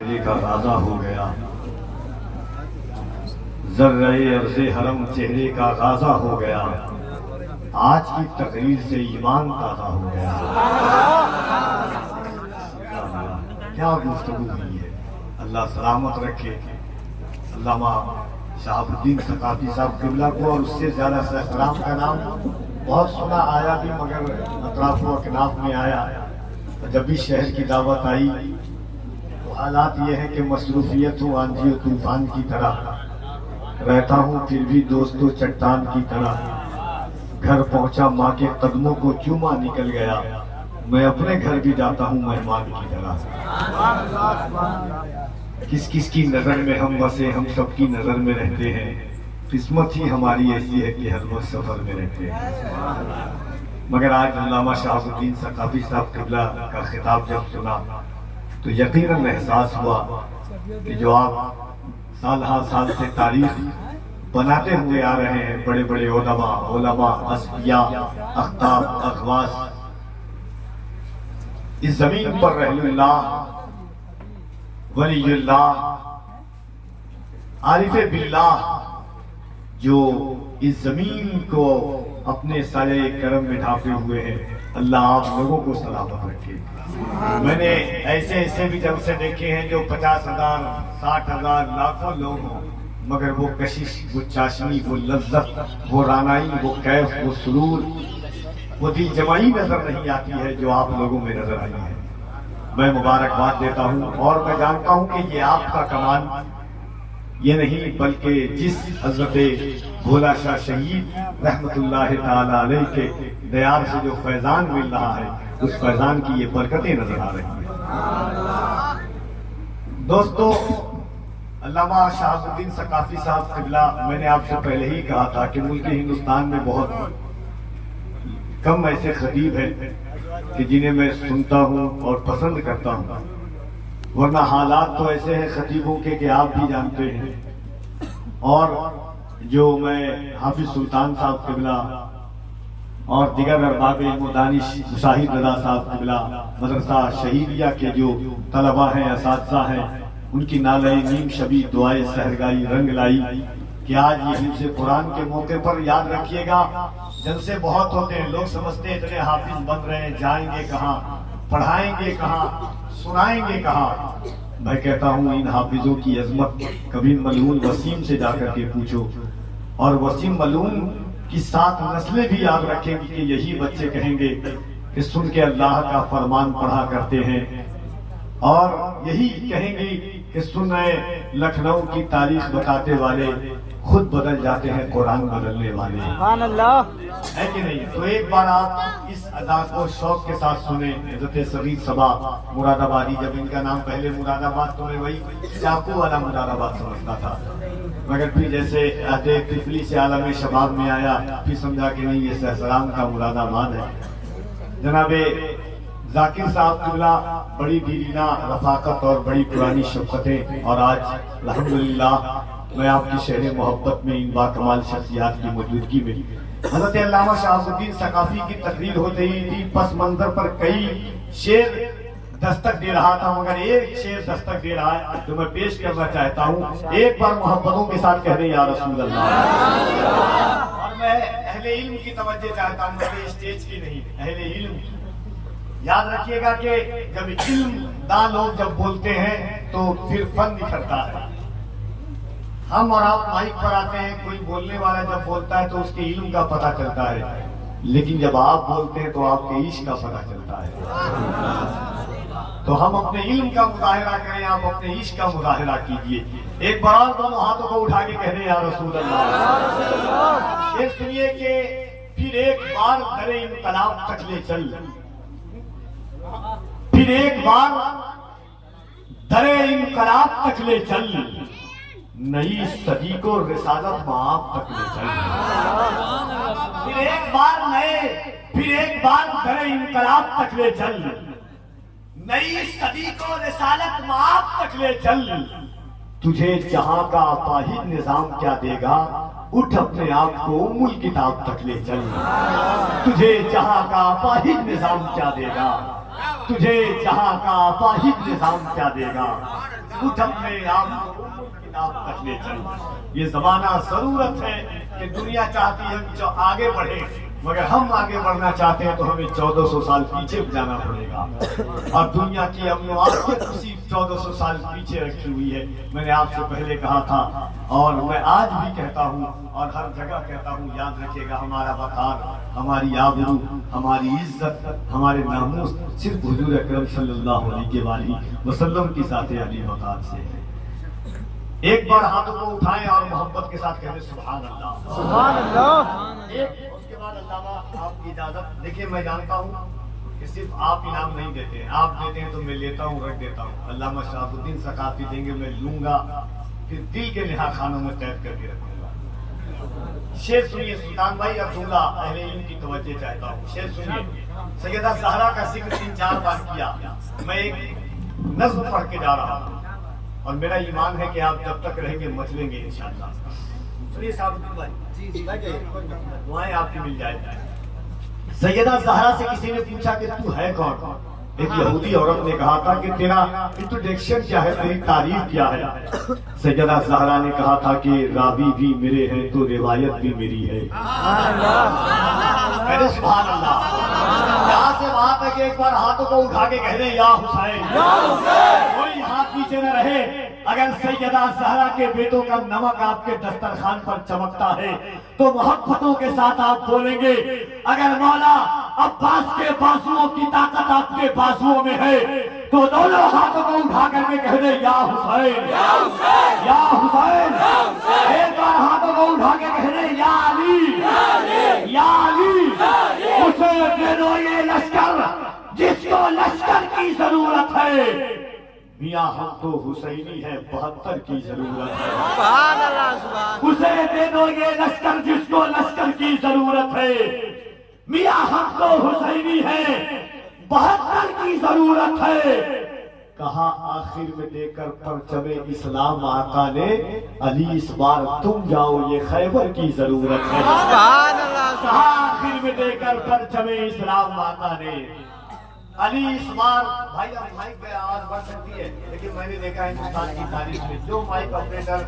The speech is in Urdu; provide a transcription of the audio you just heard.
چہرے کا غازہ ہو گیا، ذرہ عرض حرم چہرے کا غازہ ہو گیا، آج کی تقریر سے ایمان تازہ ہو گیا۔ کیا گفتگو ہوئی ہے، اللہ سلامت رکھے۔ علامہ شہاب الدین ثقافی صاحب قبلہ کو اور اس سے زیادہ سرفراز کا نام بہت سنا آیا بھی، مگر اطراف و اکناف میں آیا۔ جب بھی شہر کی دعوت آئی تو حالات یہ ہے کہ مصروفیت ہوں آندھی و طوفان کی طرح، رہتا ہوں پھر بھی دوستو چٹان کی طرح۔ گھر پہنچا ماں کے قدموں کو چوما نکل گیا، میں اپنے گھر بھی جاتا ہوں مہمان کی طرح۔ کس کس کی نظر میں ہم بسے، ہم سب کی نظر میں رہتے ہیں، قسمت ہی ہماری ایسی ہے کہ ہر وقت سفر میں رہتے ہیں۔ مگر آج علامہ شہاب الدین ثقافی صاحب قبلہ کا خطاب جب سنا تو یقیناً احساس ہوا کہ جو آپ سال ہر سال سے تاریخ بناتے ہوئے آ رہے ہیں، بڑے بڑے علماء، اصفیاء، اقطاب، اغواث، اس زمین پر رحل اللہ، ولی اللہ، عارف باللہ جو اس زمین کو اپنے سایہ کرم میں ڈھانپے ہوئے ہیں، اللہ آپ لوگوں کو سلامت رکھے۔ میں نے ایسے بھی جب سے دیکھے ہیں جو 50,000، 60,000، لاکھوں لوگ ہوں، مگر وہ کشش، وہ چاشنی، وہ لذت، وہ رانائی، وہ کیف، وہ سرور، وہ دل جمائی نظر نہیں آتی ہے جو آپ لوگوں میں نظر آئی ہے۔ میں مبارکباد دیتا ہوں اور میں جانتا ہوں کہ یہ آپ کا کمال یہ نہیں بلکہ جس حضرت بھولا شاہ شہید رحمت اللہ تعالی علیہ کے دیار سے جو فیضان مل رہا ہے، اس فیضان کی یہ برکتیں نظر آ رہی ہیں۔ دوستو، علامہ شہاب الدین ثقافی صاحب قبلہ، میں نے آپ سے پہلے ہی کہا تھا کہ ملک ہندوستان میں بہت کم ایسے خطیب ہیں کہ جنہیں میں سنتا ہوں اور پسند کرتا ہوں، ورنہ حالات تو ایسے ہیں خطیبوں کے کہ آپ بھی جانتے ہیں۔ اور جو میں حافظ سلطان صاحب قبلہ اور دیگر ارباب علم و دانش، مشاہد رضا صاحب قبلہ، مدرسہ شہیدیہ کے جو طلبہ ہیں، اساتذہ ہیں، ان کی نالہ نیم شبی دعائے سحرگائی رنگ لائی کہ آج یہ حفظ قرآن کے موقع پر یاد رکھیے گا، جلسے بہت ہوتے ہیں، لوگ سمجھتے ہیں اتنے حافظ بن رہے ہیں، جائیں گے کہاں، پڑھائیں گے کہاں، سنائیں گے کہاں۔ میں کہتا ہوں ان حافظوں کی عظمت کبھی ملعون وسیم سے جا کر کے پوچھو، اور وسیم ملعون کی 7 نسلیں بھی یاد رکھیں گی کہ یہی بچے کہیں گے کہ سن کے اللہ کا فرمان پڑھا کرتے ہیں، اور یہی کہیں گے کہ سنیں لکھنؤ کی تاریخ بتاتے والے خود بدل جاتے ہیں قرآن بدلنے والے، سبحان اللہ، ہے کہ نہیں؟ تو ایک بار آپ اس ادا کو شوق کے ساتھ سنیں۔ حضرت صغیر صبا مراد آبادی، جب ان کا نام پہلے مراد آباد تو میں وہی چاقو والا مراد آباد سمجھتا تھا، مگر پھر جیسے عہدِ طفلی سے عالم شباب میں آیا، پھر سمجھا کہ نہیں، یہ سہسرام کا مراد آباد ہے۔ جناب ذاکر صاحب قبلہ، بڑی دیرینہ رفاقت اور بڑی پرانی شفقتیں، اور آج الحمدللہ میں آپ کی شہر محبت میں ان باکمال شخصیات کی موجودگی میں حضرت علامہ شہاب الدین ثقافی کی تقریر ہوتے ہی تھی، پس منظر پر کئی شعر دستک دے رہا تھا، مگر ایک شعر دستک دے رہا ہے جو میں پیش کرنا چاہتا ہوں۔ ایک بار محبتوں کے ساتھ کہہ دیں یا رسول اللہ۔ اور میں اہل علم کی توجہ چاہتا ہوں، مجھے اسٹیج کی نہیں، اہل علم یاد رکھیے گا کہ جب علم دان لوگ جب بولتے ہیں تو پھر فن نکھرتا ہے۔ ہم اور آپ مائک پر آتے ہیں، کوئی بولنے والا جب بولتا ہے تو اس کے علم کا پتہ چلتا ہے، لیکن جب آپ بولتے ہیں تو آپ کے عشق کا پتہ چلتا ہے۔ تو ہم اپنے علم کا مظاہرہ کریں، آپ اپنے عشق کا مظاہرہ کیجئے۔ ایک بار دونوں ہاتھوں کو اٹھا کے کہہ دیں یا رسول اللہ۔ یہ سنیے کہ پھر ایک بار در انقلاب تک لے چل، پھر ایک بار در انقلاب تک لے چل، نئی صدی کو رسالت معاف تک لے چل۔ پھر ایک بار در انقلاب تک لے چل، نئی صدی کو رسالت معاف تک لے چل۔ تجھے جہاں کا اپاہج نظام کیا دے گا، اٹھ اپنے آپ کو ام الکتاب تک لے چل۔ تجھے جہاں کا اپاہج نظام کیا دے گا، تجھے جہاں کا واحد نظام کیا دے گا، اٹھ اپنے آپ کو کتاب رکھنے چل۔ یہ زمانہ ضرورت ہے کہ دنیا چاہتی ہے جو آگے بڑھے، مگر ہم آگے بڑھنا چاہتے ہیں تو ہمیں 1400 سال پیچھے جانا پڑے گا، اور دنیا کی امن و آفیت اسی 1400 سال پیچھے رکھی ہوئی ہے۔ میں نے آپ سے پہلے کہا تھا اور میں آج بھی کہتا ہوں اور ہر جگہ کہتا ہوں، یاد رکھے گا ہمارا وقار، ہماری آبرو، ہماری عزت، ہمارے ناموس صرف حضور اکرم صلی اللہ علیہ وآلہ وسلم کی ذات علی وقار سے ہے۔ ایک بار ہاتھوں کو اٹھائیں اور محبت کے ساتھ کہتے سبحان اللہ، سبحان اللہ۔ اس کے بعد علامہ آپ کی اجازت، دیکھیے میں جانتا ہوں کہ صرف آپ انعام نہیں دیتے ہیں، آپ دیتے ہیں تو میں لیتا ہوں، رکھ دیتا ہوں۔ علامہ شہاب الدین ثقافی دیں گے، میں لوں گا، پھر دل کے نہا خانوں میں قید کر کے رکھوں گا۔ شعر سنیے سلطان بھائی، اب جملہ اہل علم کی توجہ چاہتا ہوں، شعر سنیے۔ سیدہ زہرا کا ذکر 3-4 بار کیا، میں ایک نظم پڑھ کے جا رہا ہوں اور میرا ایمان ہے کہ آپ جب تک رہیں گے مچلیں گے انشاءاللہ۔ سنیے صاحب الدین بھائی، دعائیں آپ کی مل جائیں۔ سیدہ زہرا سے کسی نے پوچھا کہ تو ہے کون؟ ایک یہودی عورت نے کہا تھا کہ تیرا انٹروڈکشن کیا ہے، تیری تعریف کیا ہے؟ سیدہ زہرا نے کہا تھا کہ راوی بھی میرے ہیں تو روایت بھی میری ہے۔ میرے سبحان اللہ۔ یہاں سے وہاں تک ایک بار ہاتھوں کو اٹھا کے کہہ دیں یا حسین، کوئی ہاتھ پیچھے نہ رہے۔ اگر سیدہ زہرا کے بیٹوں کا نمک آپ کے دسترخوان پر چمکتا ہے تو محبتوں کے ساتھ آپ بولیں گے، اگر مولا عباس کے بازوؤں کی طاقت آپ کے بازوؤں میں ہے تو دونوں ہاتھوں کو اٹھا کر کے کہہ دیں یا حسین، یا حسین۔ ایک بار ہاتھوں کو اٹھا کے کہہ دیں یا علی، یا علی۔ اسے دے دو یہ لشکر جس کو لشکر کی ضرورت ہے، میاں ہم تو حسینی ہے 72 کی ضرورت ہے۔ سبحان اللہ، سبحان۔ اسے دے دو یہ لشکر جس کو لشکر کی ضرورت ہے، میاں ہم تو حسینی ہے 72 کی ضرورت ہے۔ کہا آخر میں دے کر پرچم اسلام آقا نے، علی اس بار تم جاؤ یہ خیبر کی ضرورت ہے۔ سبحان اللہ، کہا آخر میں دے کر پرچم اسلام آقا نے، علی اس بار۔ بھائی اب مائک پہ آواز بڑھ سکتی ہے، لیکن میں نے دیکھا ہندوستان کی تاریخ میں جو مائک آپریٹر